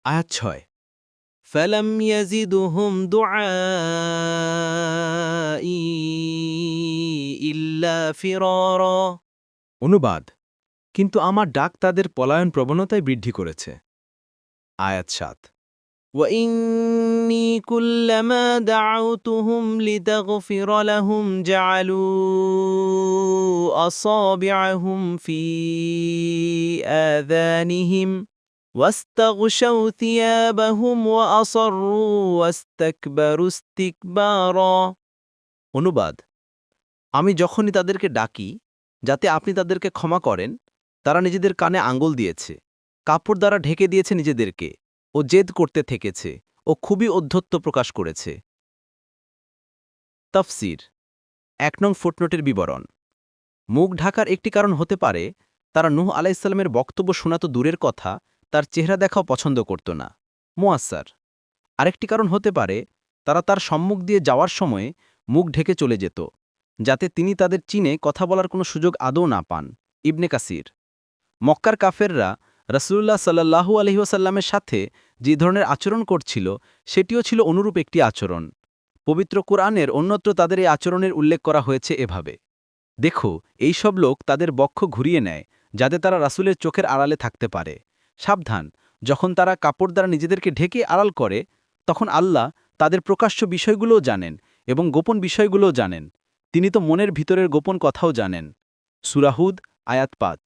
আয়াত ৬ ফালাম ইয়াজিদুহুম দুআই ইল্লা ফিরারা। অনুবাদ: কিন্তু আমার ডাক তাদের পলায়ন প্রবণতায় বৃদ্ধি করেছে। আয়াত ৭ وَإِنِّي كُلَّمَا دَعَوْتُهُمْ لِتَغْفِرَ لَهُمْ جَعَلُوا أَصَابِعَهُمْ فِي آذَانِهِمْ وَاسْتَغْشَوْا ثِيَابَهُمْ وَأَصَرُّوا وَاسْتَكْبَرُوا اسْتِكْبَارًا। অনুবাদ: আমি যখনই তাদেরকে ডাকি যাতে আপনি তাদেরকে ক্ষমা করেন, তারা নিজেদের কানে আঙ্গুল দিয়েছে, কাপড় দ্বারা ঢেকে দিয়েছে নিজেদেরকে ও জেদ করতে থেকেছে ও খুবই ঔদ্ধত্য প্রকাশ করেছে। তাফসীর ১ নং ফুটনোটের বিবরণ: মুখ ঢাকার একটি কারণ হতে পারে তারা নূহ আলাইহিসসালামের বক্তব্য শোনা তো দূরের কথা, তার চেহারা দেখাও পছন্দ করত না। মুয়াস্সার আরেকটি কারণ হতে পারে তারা তার সম্মুখ দিয়ে যাওয়ার সময়ে মুখ ঢেকে চলে যেত, যাতে তিনি তাদের চিনে কথা বলার কোনো সুযোগ আদৌ না পান। ইবনে কাসির মক্কার কাফেররা রাসূলুল্লাহ সাল্লাল্লাহু আলাইহি ওয়াসাল্লামের সাথে যে ধরনের আচরণ করছিল সেটিও ছিল অনুরূপ একটি আচরণ। পবিত্র কুরআনের অন্যত্র তাদের এই আচরণের উল্লেখ করা হয়েছে এভাবে: দেখো, এইসব লোক তাদের বক্ষ ঘুরিয়ে নেয় যাতে তারা রাসূলের চোখের আড়ালে থাকতে পারে। সাবধান, যখন তারা কাপড় দ্বারা নিজেদেরকে ঢেকে আড়াল করে, তখন আল্লাহ তাদের প্রকাশ্য বিষয়গুলোও জানেন এবং গোপন বিষয়গুলোও জানেন। তিনি তো মনের ভিতরের গোপন কথাও জানেন। সূরা হুদ আয়াত ৫।